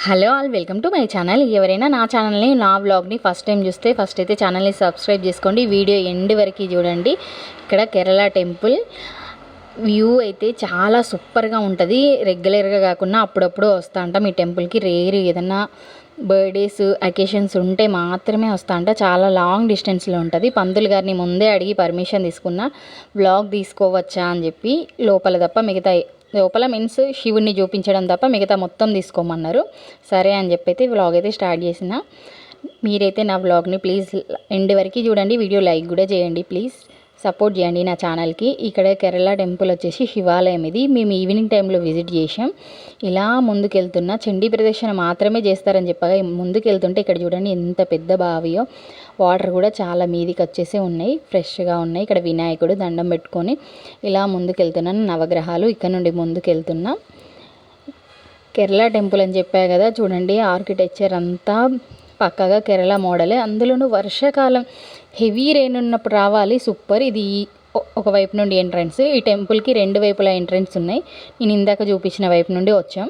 Hello all, welcome to my channel. ఎవరైనా నా ఛానల్ని, నా వ్లాగ్ని ఫస్ట్ టైం చూస్తే ఫస్ట్ అయితే ఛానల్ని సబ్స్క్రైబ్ చేసుకోండి. వీడియో ఎండ్ వరకు చూడండి. ఇక్కడ కేరళ టెంపుల్ వ్యూ అయితే చాలా సూపర్గా ఉంటుంది. రెగ్యులర్గా కాకుండా అప్పుడప్పుడు వస్తూ ఉంటాం ఈ టెంపుల్కి. ఏదన్నా బర్త్డేస్ అకేషన్స్ ఉంటే మాత్రమే వస్తూ ఉంటా. చాలా లాంగ్ డిస్టెన్స్లో ఉంటుంది. పంతులు గారిని ముందే అడిగి పర్మిషన్ తీసుకున్న వ్లాగ్ తీసుకోవచ్చా అని చెప్పి, లోపల తప్ప మిగతా లోపల మీన్స్ శివుడిని చూపించడం తప్ప మిగతా మొత్తం తీసుకోమన్నారు. సరే అని చెప్పి అయితే వ్లాగ్ అయితే స్టార్ట్ చేసిన. మీరైతే నా వ్లాగ్ని ప్లీజ్ ఎండ్ వరకు చూడండి. వీడియో లైక్ కూడా చేయండి. ప్లీజ్ సపోర్ట్ చేయండి నా ఛానల్కి. ఇక్కడ కేరళ టెంపుల్ వచ్చేసి శివాలయం. ఇది మేము ఈవినింగ్ టైంలో విజిట్ చేసాం. ఇలా ముందుకెళ్తున్నా. చండీ ప్రదక్షిణ మాత్రమే చేస్తారని చెప్పగా ముందుకెళ్తుంటే ఇక్కడ చూడండి ఎంత పెద్ద బావియో. వాటర్ కూడా చాలా మీదికి వచ్చేసి ఉన్నాయి, ఫ్రెష్గా ఉన్నాయి. ఇక్కడ వినాయకుడు దండం పెట్టుకొని ఇలా ముందుకెళ్తున్నాను. నవగ్రహాలు ఇక్కడ నుండి ముందుకెళ్తున్నా. కేరళ టెంపుల్ అని చెప్పా కదా, చూడండి ఆర్కిటెక్చర్ అంతా పక్కగా కేరళ మోడలే. అందులోనూ వర్షాకాలం హెవీ రెయిన్ ఉన్నప్పుడు రావాలి, సూపర్. ఇది ఒకవైపు నుండి ఎంట్రన్స్. ఈ టెంపుల్కి రెండు వైపులా ఎంట్రన్స్ ఉన్నాయి. నేను ఇందాక చూపించిన వైపు నుండి వచ్చాం.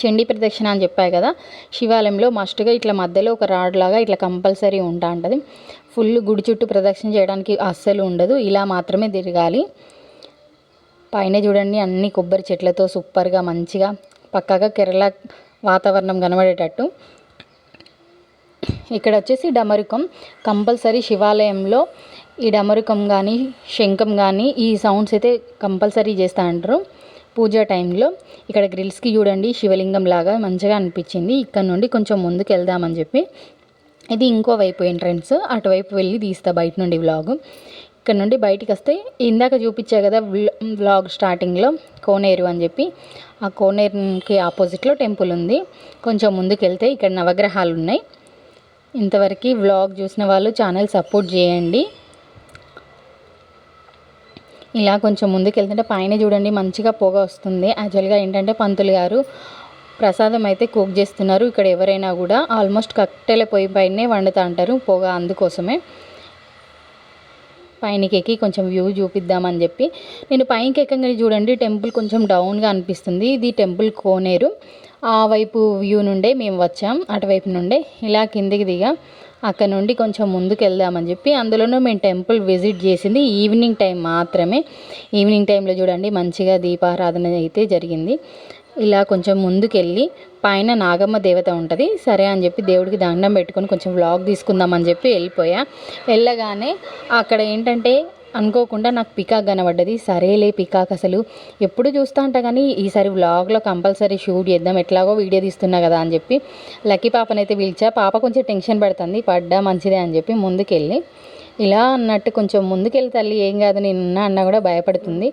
చండీ ప్రదక్షిణ అని చెప్పాయి కదా, శివాలయంలో మస్ట్గా ఇట్లా మధ్యలో ఒక రాడ్ లాగా ఇట్లా కంపల్సరీ ఉంటుంది. ఫుల్ గుడి చుట్టూ ప్రదక్షిణ చేయడానికి అస్సలు ఉండదు, ఇలా మాత్రమే తిరగాలి. పైన చూడండి అన్ని కొబ్బరి చెట్లతో సూపర్గా మంచిగా పక్కగా కేరళ వాతావరణం కనబడేటట్టు. ఇక్కడ వచ్చేసి డమరుకం కంపల్సరీ శివాలయంలో. ఈ డమరుకం కానీ శంఖం కానీ ఈ సౌండ్స్ అయితే కంపల్సరీ చేస్తూ ఉంటారు పూజా టైంలో. ఇక్కడ గ్రిల్స్కి చూడండి శివలింగం లాగా మంచిగా అనిపించింది. ఇక్కడ నుండి కొంచెం ముందుకు వెళ్దామని చెప్పి, ఇది ఇంకో వైపు ఎంట్రన్స్, అటువైపు వెళ్ళి తీస్తా బయట నుండి వ్లాగు. ఇక్కడ నుండి బయటికి వస్తే ఇందాక చూపించా కదా వ్లాగ్ స్టార్టింగ్లో కోనేరు అని చెప్పి, ఆ కోనేరుకి ఆపోజిట్లో టెంపుల్ ఉంది. కొంచెం ముందుకు వెళ్తే ఇక్కడ నవగ్రహాలు ఉన్నాయి. ఇంతవరకు వ్లాగ్ చూసిన వాళ్ళు ఛానల్ సపోర్ట్ చేయండి. ఇలా కొంచెం ముందుకు వెళ్తుంటే పైన చూడండి మంచిగా పొగ వస్తుంది. యాక్చువల్గా ఏంటంటే పంతులు గారు ప్రసాదం అయితే కుక్ చేస్తున్నారు. ఇక్కడ ఎవరైనా కూడా ఆల్మోస్ట్ కట్టెల పొయ్యి పైనే వండుతూ అంటారు పొగ, అందుకోసమే పైనకి ఎక్కి కొంచెం వ్యూ చూపిద్దామని చెప్పి నేను పైనకి ఎక్కగానే చూడండి టెంపుల్ కొంచెం డౌన్గా అనిపిస్తుంది. ఇది టెంపుల్ కోనేరు. ఆ వైపు వ్యూ నుండే మేము వచ్చాం, అటువైపు నుండే ఇలా కిందికి దిగా అక్కడ నుండి కొంచెం ముందుకు వెళ్దామని చెప్పి. అందులోనూ మేము టెంపుల్ విజిట్ చేసింది ఈవినింగ్ టైం మాత్రమే. ఈవినింగ్ టైంలో చూడండి మంచిగా దీపారాధన అయితే జరిగింది. ఇలా కొంచెం ముందుకెళ్ళి పైన నాగమ్మ దేవత ఉంటుంది. సరే అని చెప్పి దేవుడికి దండం పెట్టుకొని కొంచెం వ్లాగ్ తీసుకుందామని చెప్పి వెళ్ళిపోయా. వెళ్ళగానే అక్కడ ఏంటంటే అనుకోకుండా నాకు పికాక్ కనబడ్డది. సరేలే పికాక్ అసలు ఎప్పుడు చూస్తూ ఉంటా కానీ ఈసారి వ్లాగ్లో కంపల్సరీ షూట్ చేద్దాం, ఎట్లాగో వీడియో తీస్తున్నా కదా అని చెప్పి లక్కీ పాపనైతే పిలిచా. పాప కొంచెం టెన్షన్ పడుతుంది, పడ్డా మంచిదే అని చెప్పి ముందుకెళ్ళి ఇలా అన్నట్టు కొంచెం ముందుకెళ్ళి తల్లి ఏం కాదు నేనున్నా అన్న కూడా భయపడుతుంది.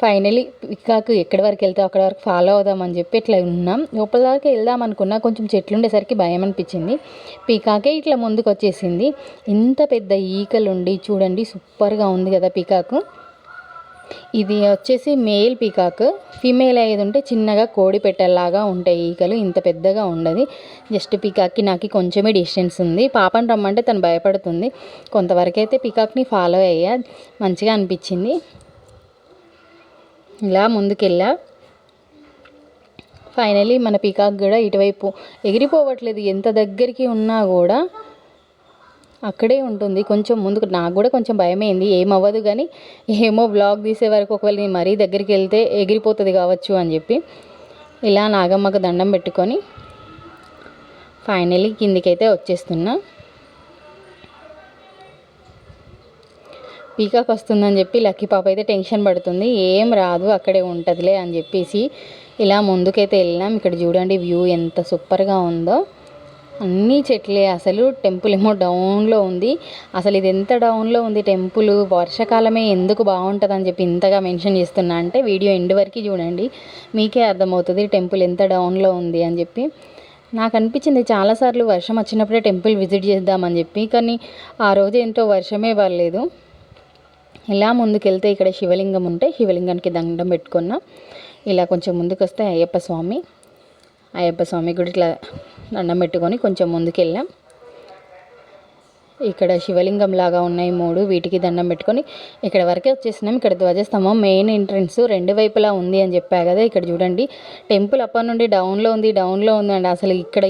ఫైనలీ పికాక్ ఎక్కడి వరకు వెళ్తే అక్కడి వరకు ఫాలో అవుదామని చెప్పి ఇట్లా ఉన్నాం. లోపల దాకా వెళ్దాం అనుకున్నా, కొంచెం చెట్లు ఉండేసరికి భయం అనిపించింది. పీకాకే ఇట్లా ముందుకు వచ్చేసింది. ఇంత పెద్ద ఈకలు ఉండి చూడండి సూపర్గా ఉంది కదా పీకాకు. ఇది వచ్చేసి మేల్ పీకాక్. ఫీమేల్ అయ్యేది ఉంటే చిన్నగా కోడి పెట్టేలాగా ఉంటాయి ఈకలు, ఇంత పెద్దగా ఉండదు. జస్ట్ పీకాక్కి నాకు కొంచెమే డిస్టెన్స్ ఉంది. పాపని రమ్మంటే తను భయపడుతుంది. కొంతవరకు అయితే పీకాక్ని ఫాలో అయ్యా, మంచిగా అనిపించింది. ఇలా ముందుకెళ్ళా. ఫైనలీ మన పీకాక్ కూడా ఇటువైపు ఎగిరిపోవట్లేదు, ఎంత దగ్గరికి ఉన్నా కూడా అక్కడే ఉంటుంది. కొంచెం ముందుకు నాకు కూడా కొంచెం భయమైంది, ఏమవ్వదు కానీ ఏమో వ్లాగ్ తీసే వరకు ఒకవేళ నేను మరీ దగ్గరికి వెళ్తే ఎగిరిపోతుంది కావచ్చు అని చెప్పి ఇలా నాగమ్మకు దండం పెట్టుకొని ఫైనలీ కిందికైతే వచ్చేస్తున్నా. పీకాక్ వస్తుందని చెప్పి లక్కీ పాప అయితే టెన్షన్ పడుతుంది, ఏం రాదు అక్కడే ఉంటుందిలే అని చెప్పేసి ఇలా ముందుకైతే వెళ్ళాం. ఇక్కడ చూడండి వ్యూ ఎంత సూపర్గా ఉందో, అన్నీ చెట్లే. అసలు టెంపుల్ ఏమో డౌన్లో ఉంది. అసలు ఇది ఎంత డౌన్లో ఉంది టెంపుల్, వర్షాకాలమే ఎందుకు బాగుంటుంది అని చెప్పి ఇంతగా మెన్షన్ చేస్తున్నా అంటే వీడియో ఎండ్ వరకు చూడండి, మీకే అర్థమవుతుంది టెంపుల్ ఎంత డౌన్లో ఉంది అని చెప్పి. నాకు అనిపించింది చాలాసార్లు వర్షం వచ్చినప్పుడే టెంపుల్ విజిట్ చేద్దామని చెప్పి, కానీ ఆ రోజు ఎంతో వర్షమే పడలేదు. ఇలా ముందుకెళ్తే ఇక్కడ శివలింగం ఉంటే శివలింగానికి దండం పెట్టుకున్నా. ఇలా కొంచెం ముందుకు వస్తే అయ్యప్ప స్వామి గుడి ఇట్లా దండం పెట్టుకొని కొంచెం ముందుకెళ్ళాం. ఇక్కడ శివలింగం లాగా ఉన్నాయి 3, వీటికి దండం పెట్టుకొని ఇక్కడ వరకే వచ్చేసినాం. ఇక్కడ ధ్వజస్తంభం మెయిన్ ఎంట్రన్స్ 2 వైపులా ఉంది అని చెప్పా కదా. ఇక్కడ చూడండి టెంపుల్ అప్పటి నుండి డౌన్లో ఉంది అండి. అసలు ఇక్కడ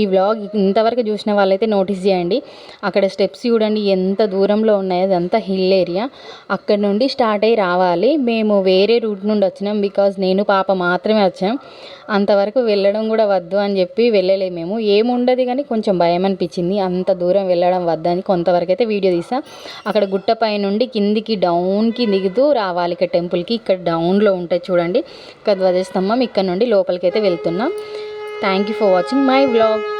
ఈ వ్లాగ్ ఇంతవరకు చూసిన వాళ్ళైతే నోటీస్ చేయండి. అక్కడ స్టెప్స్ చూడండి ఎంత దూరంలో ఉన్నాయో, అదంతా హిల్ ఏరియా. అక్కడ నుండి స్టార్ట్ అయ్యి రావాలి. మేము వేరే రూట్ నుండి వచ్చినాం, బికాజ్ నేను పాప మాత్రమే వచ్చాం. అంతవరకు వెళ్ళడం కూడా వద్దు అని చెప్పి వెళ్ళలేము. మేము ఏముండదు కానీ కొంచెం భయం అనిపించింది, అంత దూరం వెళ్ళడం వద్దని కొంతవరకు అయితే వీడియో తీసా. అక్కడ గుట్టపై నుండి కిందికి డౌన్కి దిగుతూ రావాలి ఇక్కడ టెంపుల్కి. ఇక్కడ డౌన్లో ఉంటాయి చూడండి ఇక్కడ ధ్వజస్తంభం. ఇక్కడ నుండి లోపలికి అయితే వెళ్తున్నాం. Thank you for watching my vlog.